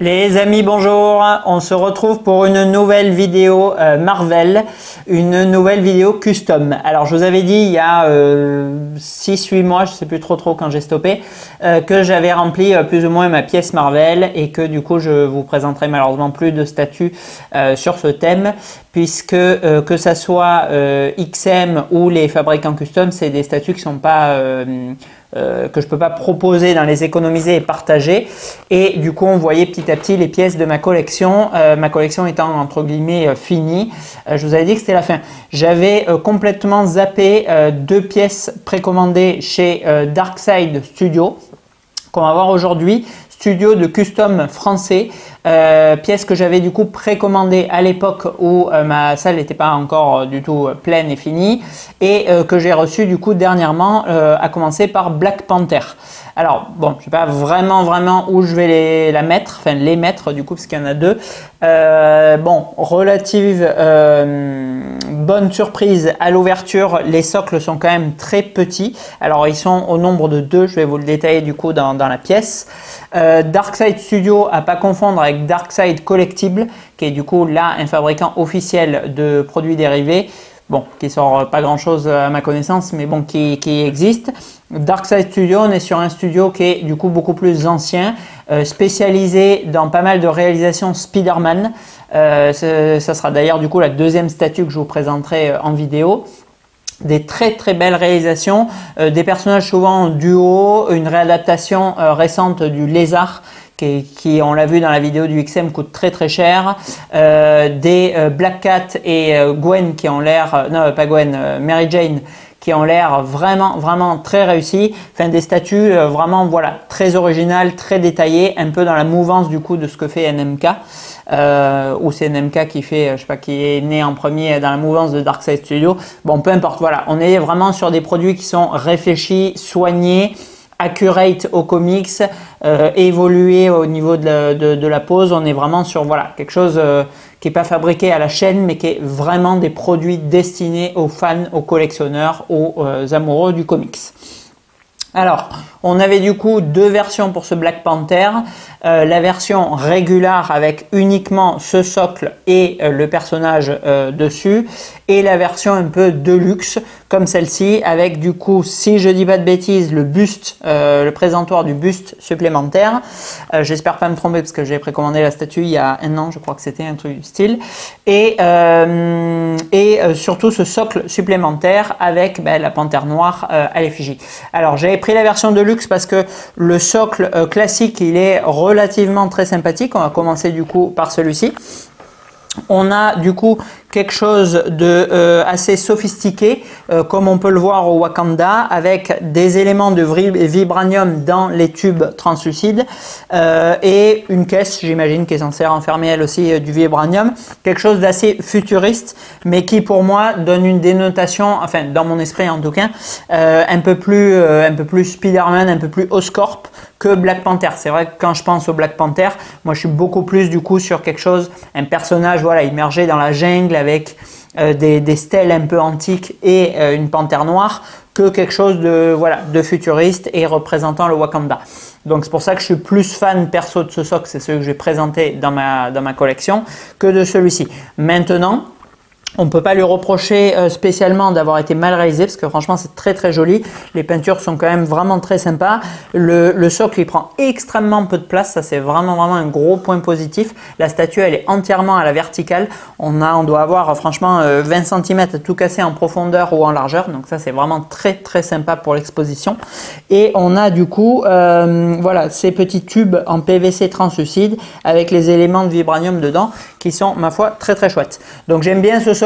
Les amis, bonjour, on se retrouve pour une nouvelle vidéo Marvel, une nouvelle vidéo custom. Alors je vous avais dit il y a 6-8 mois, je ne sais plus trop quand j'ai stoppé, que j'avais rempli plus ou moins ma pièce Marvel et que du coup je vous présenterai malheureusement plus de statuts sur ce thème, puisque que ça soit XM ou les fabricants custom, c'est des statuts qui sont pas que je peux pas proposer dans les économiser et partager, et du coup on voyait petit à petit les pièces de ma collection étant entre guillemets finie. Je vous avais dit que c'était la fin. J'avais complètement zappé 2 pièces précommandées chez Darkside Studio qu'on va voir aujourd'hui, studio de custom français, pièce que j'avais du coup précommandée à l'époque où ma salle n'était pas encore du tout pleine et finie, et que j'ai reçue du coup dernièrement, à commencer par Black Panther. Alors bon, je sais pas vraiment où je vais les mettre du coup, parce qu'il y en a 2. Bon, relative bonne surprise à l'ouverture, les socles sont quand même très petits. Alors ils sont au nombre de 2, je vais vous le détailler du coup dans la pièce. Darkside Studio, à pas confondre avec Darkside Collectible, qui est du coup là un fabricant officiel de produits dérivés. Bon, qui sort pas grand chose à ma connaissance, mais bon, qui existe. Darkside Studio, on est sur un studio qui est du coup beaucoup plus ancien, spécialisé dans pas mal de réalisations Spider-Man. Ça sera d'ailleurs du coup la deuxième statue que je vous présenterai en vidéo. Des très belles réalisations, des personnages souvent en duo, une réadaptation récente du Lézard, qui on l'a vu dans la vidéo du XM, coûte très cher, des Black Cat et Gwen qui ont l'air, non pas Gwen, Mary Jane, qui ont l'air vraiment très réussis. Enfin, des statues vraiment voilà, très originales, très détaillées, un peu dans la mouvance du coup de ce que fait NMK, ou c'est NMK qui fait, je sais pas, qui est né en premier dans la mouvance de Darkside Studio. Bon, peu importe, voilà, on est vraiment sur des produits qui sont réfléchis, soignés, accurate au comics, évolué au niveau de la pose. On est vraiment sur voilà, quelque chose qui n'est pas fabriqué à la chaîne, mais qui est vraiment des produits destinés aux fans, aux collectionneurs, aux amoureux du comics. Alors, on avait du coup 2 versions pour ce Black Panther. La version régulière avec uniquement ce socle et le personnage dessus, et la version un peu deluxe comme celle-ci avec du coup, si je dis pas de bêtises, le buste, le présentoir du buste supplémentaire. J'espère pas me tromper parce que j'ai précommandé la statue il y a 1 an, je crois que c'était un truc du style, et surtout ce socle supplémentaire avec la panthère noire à l'effigie. Alors j'avais pris la version deluxe parce que le socle classique il est relativement très sympathique. On va commencer du coup par celui-ci. On a du coup quelque chose de assez sophistiqué, comme on peut le voir au Wakanda, avec des éléments de vibranium dans les tubes translucides, et une caisse, j'imagine, qui est censée renfermer elle aussi du vibranium. Quelque chose d'assez futuriste, mais qui pour moi donne une dénotation, enfin dans mon esprit en tout cas, un peu plus Spider-Man, un peu plus Oscorp que Black Panther. C'est vrai que quand je pense au Black Panther, moi je suis beaucoup plus du coup sur quelque chose, un personnage voilà, immergé dans la jungle avec des stèles un peu antiques et une panthère noire, que quelque chose de, voilà, de futuriste et représentant le Wakanda. Donc c'est pour ça que je suis plus fan perso de ce socle, c'est celui que j'ai présenté dans ma collection, que de celui-ci. Maintenant, on ne peut pas lui reprocher spécialement d'avoir été mal réalisé, parce que franchement c'est très joli. Les peintures sont quand même vraiment très sympas. Le socle il prend extrêmement peu de place, ça c'est vraiment un gros point positif. La statue elle est entièrement à la verticale. On doit avoir franchement 20 cm à tout casser en profondeur ou en largeur, donc ça c'est vraiment très sympa pour l'exposition. Et on a du coup voilà, ces petits tubes en PVC translucide avec les éléments de vibranium dedans qui sont ma foi très chouettes. Donc j'aime bien ce socle.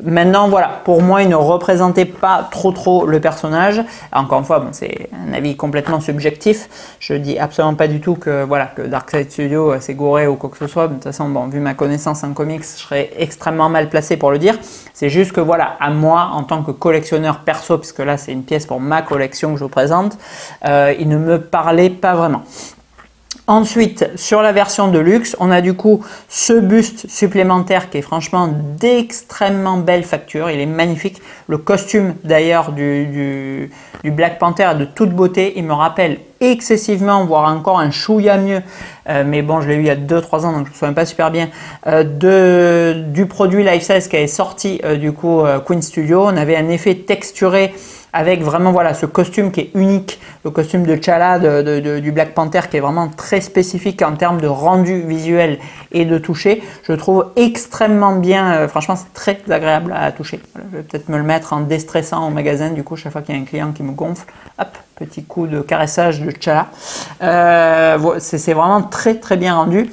Maintenant voilà, pour moi il ne représentait pas trop le personnage. Encore une fois, bon, c'est un avis complètement subjectif. Je dis absolument pas du tout que voilà, que Darkside Studio s'est gouré ou quoi que ce soit. De toute façon, bon, vu ma connaissance en comics, je serais extrêmement mal placé pour le dire. C'est juste que voilà, à moi en tant que collectionneur perso, puisque là c'est une pièce pour ma collection que je vous présente, il ne me parlait pas vraiment. Ensuite, sur la version de luxe, on a du coup ce buste supplémentaire qui est franchement d'extrêmement belle facture. Il est magnifique. Le costume d'ailleurs du Black Panther est de toute beauté. Il me rappelle excessivement, voire encore un chouïa mieux, mais bon, je l'ai eu il y a 2-3 ans, donc je ne me souviens pas super bien, du produit Life Size qui est sorti du coup Queen Studio. On avait un effet texturé avec vraiment voilà ce costume qui est unique, le costume de T'Challa du Black Panther qui est vraiment très spécifique en termes de rendu visuel et de toucher. Je le trouve extrêmement bien, franchement c'est très agréable à toucher. Voilà, je vais peut-être me le mettre en déstressant au magasin du coup chaque fois qu'il y a un client qui me gonfle. Hop, petit coup de caressage de T'Challa. C'est vraiment très très bien rendu.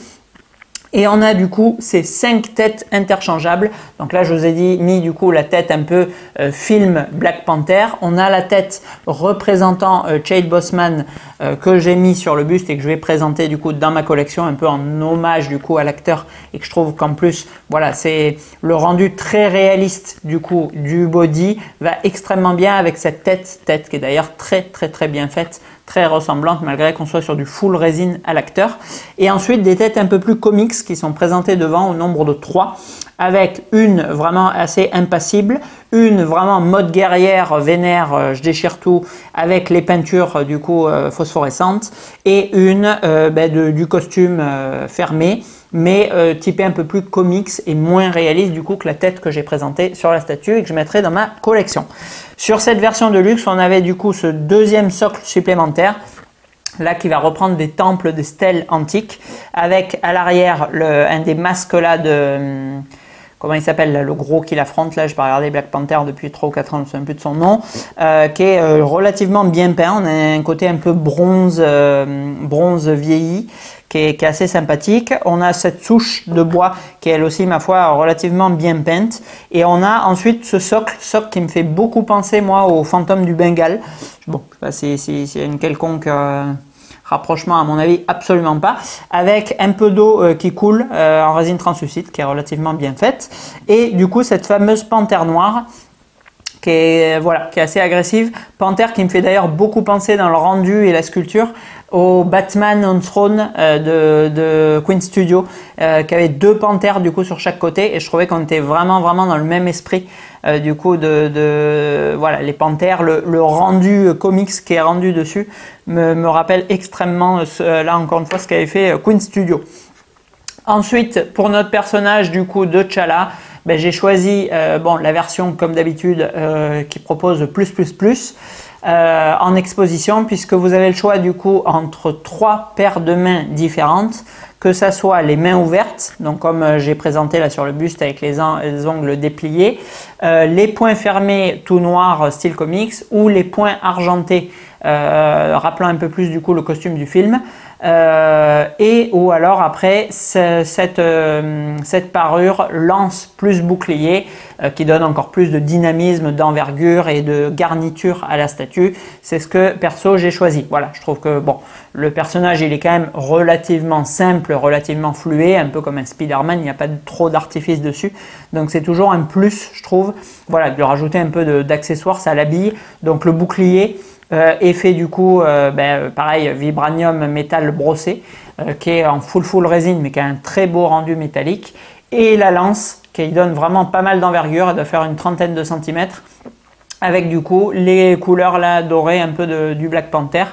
Et on a du coup ces 5 têtes interchangeables. Donc là, je vous ai mis du coup la tête un peu film Black Panther. On a la tête représentant Chadwick Boseman que j'ai mis sur le buste et que je vais présenter du coup dans ma collection un peu en hommage du coup à l'acteur et que je trouve qu'en plus, voilà, c'est le rendu très réaliste du coup du body va extrêmement bien avec cette tête qui est d'ailleurs très très très bien faite, très ressemblante malgré qu'on soit sur du full résine à l'acteur. Et ensuite des têtes un peu plus comics qui sont présentées devant au nombre de 3 avec une vraiment assez impassible, une vraiment mode guerrière vénère, je déchire tout avec les peintures du coup phosphorescentes et une du costume fermé mais typé un peu plus comics et moins réaliste du coup que la tête que j'ai présentée sur la statue et que je mettrai dans ma collection. Sur cette version de luxe, on avait du coup ce deuxième socle supplémentaire là qui va reprendre des temples, des stèles antiques avec à l'arrière un des masques là de comment il s'appelle le gros qui l'affronte là, je n'ai pas regardé Black Panther depuis 3 ou 4 ans, je ne me souviens plus de son nom, qui est relativement bien peint. On a un côté un peu bronze vieilli qui est assez sympathique. On a cette souche de bois qui est elle aussi ma foi relativement bien peinte et on a ensuite ce socle qui me fait beaucoup penser moi au fantôme du Bengale. Bon, je sais pas si c'est une quelconque rapprochement à mon avis, absolument pas, avec un peu d'eau qui coule en résine translucide qui est relativement bien faite et du coup cette fameuse panthère noire qui est assez agressive, panthère qui me fait d'ailleurs beaucoup penser dans le rendu et la sculpture au Batman on Throne de Queen Studio qui avait 2 panthères du coup sur chaque côté et je trouvais qu'on était vraiment dans le même esprit du coup voilà les panthères, le rendu comics qui est rendu dessus me rappelle extrêmement là encore une fois ce qu'avait fait Queen Studio. Ensuite pour notre personnage du coup de T'Challa, j'ai choisi la version comme d'habitude qui propose plus en exposition puisque vous avez le choix du coup entre 3 paires de mains différentes, que ça soit les mains ouvertes, donc comme j'ai présenté là sur le buste avec les ongles dépliés, les poings fermés tout noirs style comics ou les poings argentés rappelant un peu plus du coup le costume du film. Ou alors après cette parure lance plus bouclier qui donne encore plus de dynamisme, d'envergure et de garniture à la statue. C'est ce que perso j'ai choisi. Voilà, je trouve que bon, le personnage il est quand même relativement simple, relativement flué, un peu comme un Spider-Man, il n'y a pas trop d'artifice dessus. Donc c'est toujours un plus, je trouve, voilà, de rajouter un peu d'accessoires, ça l'habille. Donc le bouclier est fait du coup pareil vibranium métal brossé qui est en full résine mais qui a un très beau rendu métallique et la lance qui donne vraiment pas mal d'envergure, elle doit faire une trentaine de centimètres avec du coup les couleurs là dorées un peu du Black Panther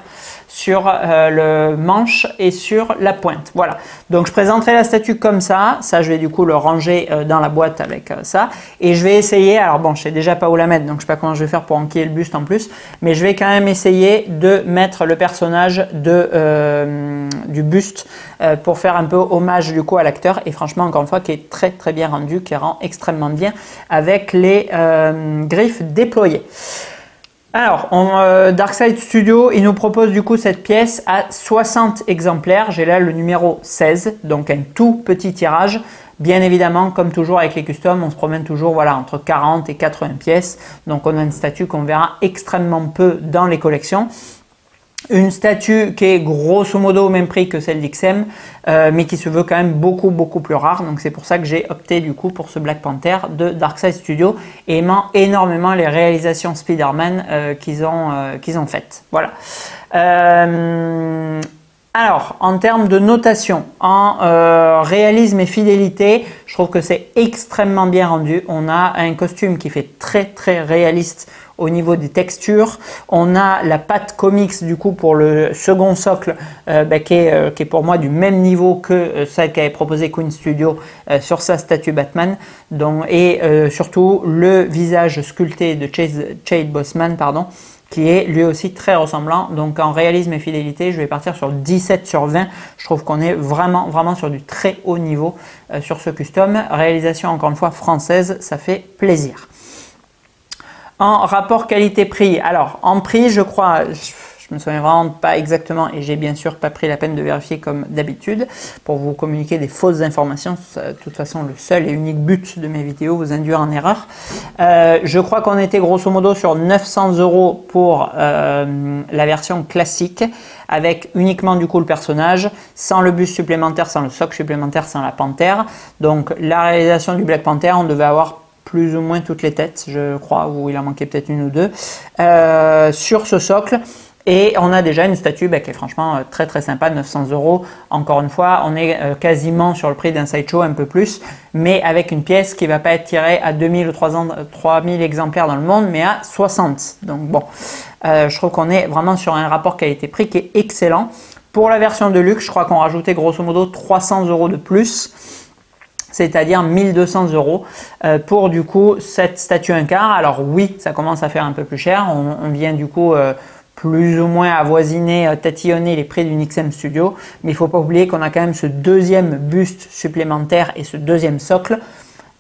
sur le manche et sur la pointe. Voilà, donc je présenterai la statue comme ça je vais du coup le ranger dans la boîte avec ça et je vais essayer, alors bon je sais déjà pas où la mettre donc je sais pas comment je vais faire pour enquiller le buste en plus, mais je vais quand même essayer de mettre le personnage du buste pour faire un peu hommage du coup à l'acteur et franchement encore une fois qui est très bien rendu, qui rend extrêmement bien avec les griffes déployées. Alors, Darkside Studio, il nous propose du coup cette pièce à 60 exemplaires. J'ai là le numéro 16, donc un tout petit tirage. Bien évidemment, comme toujours avec les customs, on se promène toujours voilà, entre 40 et 80 pièces. Donc on a une statue qu'on verra extrêmement peu dans les collections. Une statue qui est grosso modo au même prix que celle d'XM, mais qui se veut quand même beaucoup plus rare. Donc c'est pour ça que j'ai opté du coup pour ce Black Panther de Darkside Studio, et aimant énormément les réalisations Spider-Man qu'ils ont faites. Voilà. Alors, en termes de notation, en réalisme et fidélité, je trouve que c'est extrêmement bien rendu. On a un costume qui fait très très réaliste au niveau des textures. On a la patte comics du coup pour le second socle qui est pour moi du même niveau que celle qu'avait proposé Queen Studio sur sa statue Batman. Donc, et surtout le visage sculpté de Chade Boseman, pardon, qui est lui aussi très ressemblant. Donc en réalisme et fidélité, je vais partir sur 17 sur 20. Je trouve qu'on est vraiment sur du très haut niveau sur ce custom. Réalisation encore une fois française, ça fait plaisir. En rapport qualité-prix, alors en prix, je crois, je me souviens vraiment pas exactement et j'ai bien sûr pas pris la peine de vérifier comme d'habitude pour vous communiquer des fausses informations. De toute façon, le seul et unique but de mes vidéos, vous induire en erreur. Je crois qu'on était grosso modo sur 900 € pour la version classique avec uniquement du coup le personnage, sans le buste supplémentaire, sans le socle supplémentaire, sans la panthère. Donc la réalisation du Black Panther, on devait avoir plus ou moins toutes les têtes, je crois, ou il en manquait peut-être une ou deux, sur ce socle. Et on a déjà une statue qui est franchement très très sympa, 900 €. Encore une fois, on est quasiment sur le prix d'un sideshow, un peu plus, mais avec une pièce qui ne va pas être tirée à 2000 ou 3000 exemplaires dans le monde, mais à 60. Donc bon, je trouve qu'on est vraiment sur un rapport qualité-prix qui est excellent. Pour la version de luxe, je crois qu'on rajoutait grosso modo 300 € de plus, c'est-à-dire 1200 € pour du coup cette statue 1/4. Alors oui, ça commence à faire un peu plus cher, on vient du coup plus ou moins avoisiner, tatillonner les prix d'une XM Studio, mais il ne faut pas oublier qu'on a quand même ce deuxième buste supplémentaire et ce deuxième socle.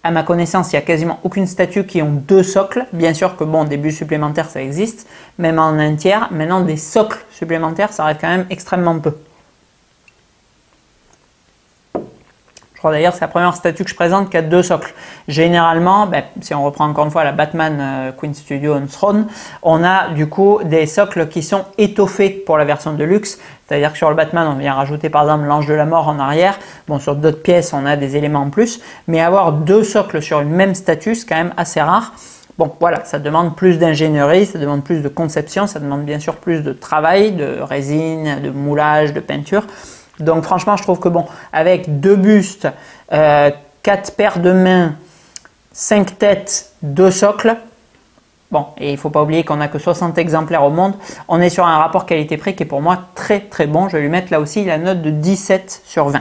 À ma connaissance, il n'y a quasiment aucune statue qui ont deux socles. Bien sûr que bon, des bustes supplémentaires ça existe, même en un tiers. Maintenant, des socles supplémentaires, ça reste quand même extrêmement peu. Je crois d'ailleurs que c'est la première statue que je présente qui a deux socles. Généralement, si on reprend encore une fois la Batman Queen Studio on Throne, on a du coup des socles qui sont étoffés pour la version de luxe. C'est-à-dire que sur le Batman, on vient rajouter par exemple l'ange de la mort en arrière. Bon, sur d'autres pièces, on a des éléments en plus. Mais avoir deux socles sur une même statue, c'est quand même assez rare. Bon, voilà, ça demande plus d'ingénierie, ça demande plus de conception, ça demande bien sûr plus de travail, de résine, de moulage, de peinture. Donc franchement, je trouve que bon, avec deux bustes, 4 paires de mains, 5 têtes, 2 socles, bon, et il ne faut pas oublier qu'on n'a que 60 exemplaires au monde, on est sur un rapport qualité-prix qui est pour moi très très bon. Je vais lui mettre là aussi la note de 17 sur 20.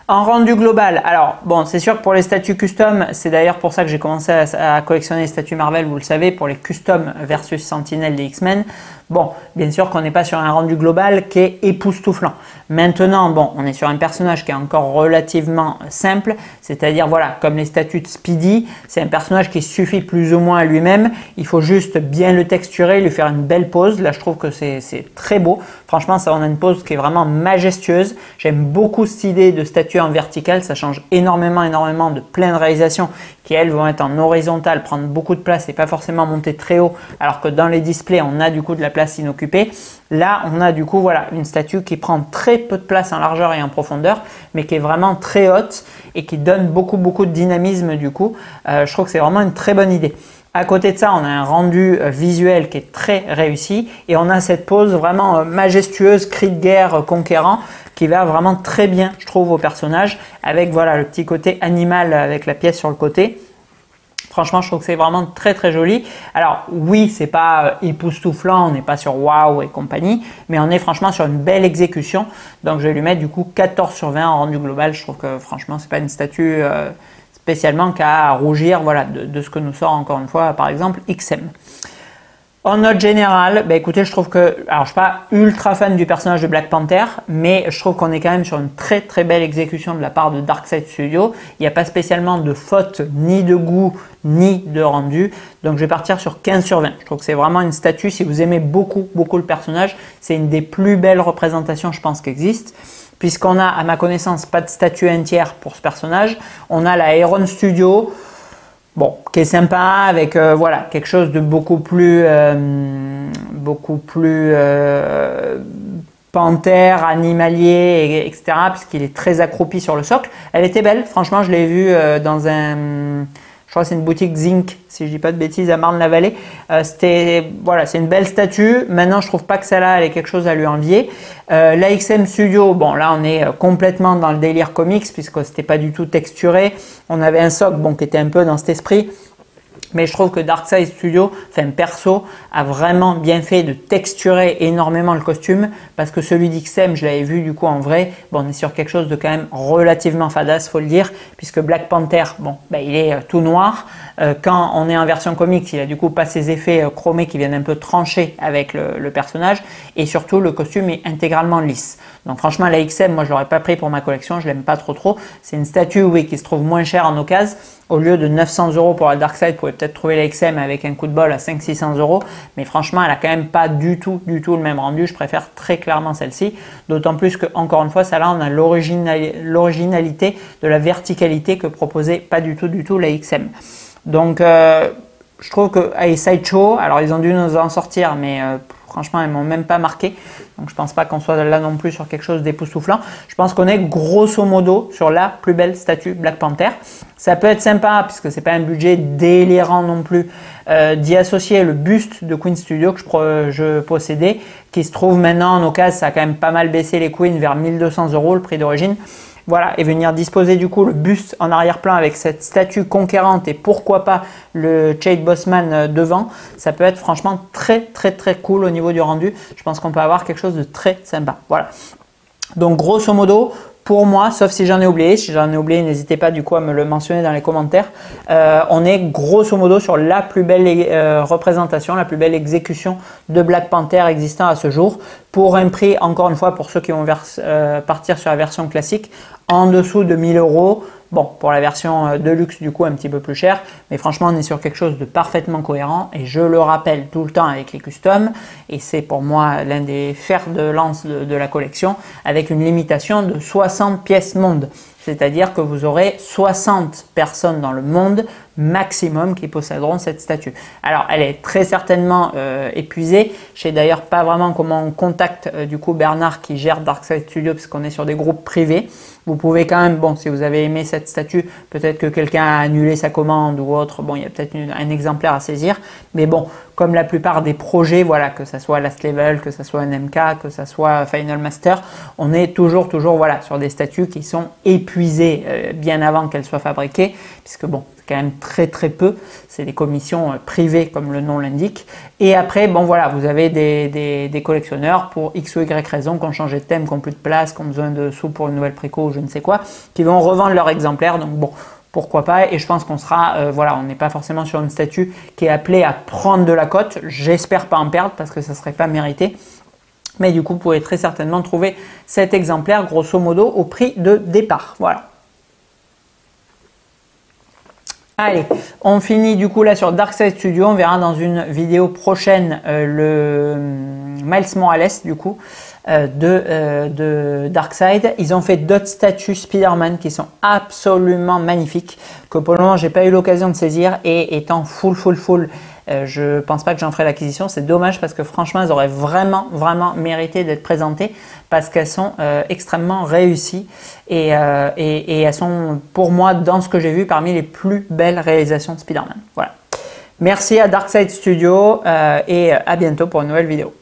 En rendu global, alors bon, c'est sûr que pour les statues custom, c'est d'ailleurs pour ça que j'ai commencé à collectionner les statues Marvel, vous le savez, pour les custom versus Sentinelle des X-Men. Bon, bien sûr qu'on n'est pas sur un rendu global qui est époustouflant. Maintenant, bon, on est sur un personnage qui est encore relativement simple, c'est-à-dire, voilà, comme les statues de Speedy, c'est un personnage qui suffit plus ou moins à lui-même. Il faut juste bien le texturer, lui faire une belle pose. Là, je trouve que c'est très beau. Franchement, ça, on a une pose qui est vraiment majestueuse. J'aime beaucoup cette idée de statue en vertical. Ça change énormément de plein de réalisations qui, elles, vont être en horizontal, prendre beaucoup de place et pas forcément monter très haut, alors que dans les displays, on a du coup de la place inoccupée. Là, on a du coup voilà, une statue qui prend très peu de place en largeur et en profondeur, mais qui est vraiment très haute et qui donne beaucoup de dynamisme du coup. Je trouve que c'est vraiment une très bonne idée. À côté de ça, on a un rendu visuel qui est très réussi et on a cette pose vraiment majestueuse, cri de guerre conquérant, qui va vraiment très bien, je trouve, au personnage, avec voilà, le petit côté animal avec la pièce sur le côté. Franchement, je trouve que c'est vraiment très très joli. Alors oui, c'est pas époustouflant, on n'est pas sur Waouh et compagnie, mais on est franchement sur une belle exécution. Donc je vais lui mettre du coup 14 sur 20 en rendu global. Je trouve que franchement, c'est pas une statue spécialement qu'à rougir, voilà, de ce que nous sort encore une fois, par exemple, XM. En note générale, écoutez, je trouve que, alors je ne suis pas ultra fan du personnage de Black Panther, mais je trouve qu'on est quand même sur une très très belle exécution de la part de Darkseid Studio. Il n'y a pas spécialement de faute, ni de goût, ni de rendu. Donc je vais partir sur 15 sur 20. Je trouve que c'est vraiment une statue, si vous aimez beaucoup le personnage, c'est une des plus belles représentations, je pense, qui existe. Puisqu'on a, à ma connaissance, pas de statue entière pour ce personnage. On a la Heron Studio. Bon, qui est sympa avec voilà, quelque chose de beaucoup plus panthère, animalier, etc. puisqu'il est très accroupi sur le socle. Elle était belle, franchement, je l'ai vue dans un Je crois que c'est une boutique Zinc, si je dis pas de bêtises, à Marne-la-Vallée. Voilà, c'est une belle statue. Maintenant, je trouve pas que celle-là, elle ait quelque chose à lui envier. La XM Studio, bon, là, on est complètement dans le délire comics, puisque c'était pas du tout texturé. On avait un socle, bon, qui était un peu dans cet esprit. Mais je trouve que Darkside Studio, enfin perso, a vraiment bien fait de texturer énormément le costume parce que celui d'XM, je l'avais vu du coup en vrai, bon, on est sur quelque chose de quand même relativement fadasse, faut le dire, puisque Black Panther, bon, ben, il est tout noir. Quand on est en version comics, il a du coup pas ces effets chromés qui viennent un peu trancher avec le personnage et surtout le costume est intégralement lisse. Donc franchement la XM, moi je l'aurais pas pris pour ma collection, je l'aime pas trop. C'est une statue, oui, qui se trouve moins chère en occasion. Au lieu de 900 € pour la Darkside, vous pouvez peut-être trouver la XM avec un coup de bol à 500-600 €. Mais franchement, elle a quand même pas du tout le même rendu. Je préfère très clairement celle-ci. D'autant plus que, encore une fois, celle-là, on a l'originalité de la verticalité que proposait pas du tout la XM. Donc, je trouve que Sideshow, alors ils ont dû nous en sortir, mais franchement, ils m'ont même pas marqué. Donc, je pense pas qu'on soit là non plus sur quelque chose d'époustouflant. Je pense qu'on est grosso modo sur la plus belle statue Black Panther. Ça peut être sympa, puisque c'est pas un budget délirant non plus, d'y associer le buste de Queen Studio que je possédais, qui se trouve maintenant en occasion. Ça a quand même pas mal baissé les Queen vers 1200 € le prix d'origine. Voilà, et venir disposer du coup le buste en arrière-plan avec cette statue conquérante et pourquoi pas le Chade Boseman devant, ça peut être franchement très cool au niveau du rendu. Je pense qu'on peut avoir quelque chose de très sympa. Voilà. Donc grosso modo, pour moi, sauf si j'en ai oublié, n'hésitez pas du coup à me le mentionner dans les commentaires. On est grosso modo sur la plus belle représentation, la plus belle exécution de Black Panther existant à ce jour. Pour un prix, encore une fois, pour ceux qui vont partir sur la version classique, en dessous de 1000 €. Bon, pour la version Deluxe, du coup, un petit peu plus cher. Mais franchement, on est sur quelque chose de parfaitement cohérent. Et je le rappelle tout le temps avec les customs. Et c'est pour moi l'un des fers de lance de la collection. Avec une limitation de 60 pièces monde. C'est-à-dire que vous aurez 60 personnes dans le monde maximum qui posséderont cette statue. Alors, elle est très certainement épuisée. Je sais d'ailleurs pas vraiment comment on contacte du coup Bernard qui gère Darkside Studio parce qu'on est sur des groupes privés. Vous pouvez quand même, bon, si vous avez aimé cette statue, peut-être que quelqu'un a annulé sa commande ou autre. Bon, il y a peut-être un exemplaire à saisir. Mais bon, comme la plupart des projets, voilà, que ce soit Last Level, que ce soit un MK, que ce soit Final Master, on est toujours voilà, sur des statues qui sont épuisées bien avant qu'elles soient fabriquées, puisque bon, c'est quand même très peu, c'est des commissions privées comme le nom l'indique. Et après, bon voilà, vous avez des collectionneurs pour X ou Y raison, qui ont changé de thème, qui n'ont plus de place, qui ont besoin de sous pour une nouvelle préco ou je ne sais quoi, qui vont revendre leur exemplaire. Donc bon, pourquoi pas, et je pense qu'on sera, voilà, on n'est pas forcément sur une statue qui est appelée à prendre de la cote. J'espère pas en perdre parce que ça serait pas mérité. Mais du coup, vous pouvez très certainement trouver cet exemplaire grosso modo au prix de départ. Voilà. Allez, on finit du coup là sur Darkside Studio. On verra dans une vidéo prochaine le Miles Morales du coup de Darkside. Ils ont fait d'autres statues Spider-Man qui sont absolument magnifiques, que pour le moment j'ai pas eu l'occasion de saisir, et étant full je pense pas que j'en ferai l'acquisition. C'est dommage parce que franchement elles auraient vraiment mérité d'être présentées parce qu'elles sont extrêmement réussies et elles sont pour moi, dans ce que j'ai vu, parmi les plus belles réalisations de Spider-Man. Voilà. Merci à Darkside Studio et à bientôt pour une nouvelle vidéo.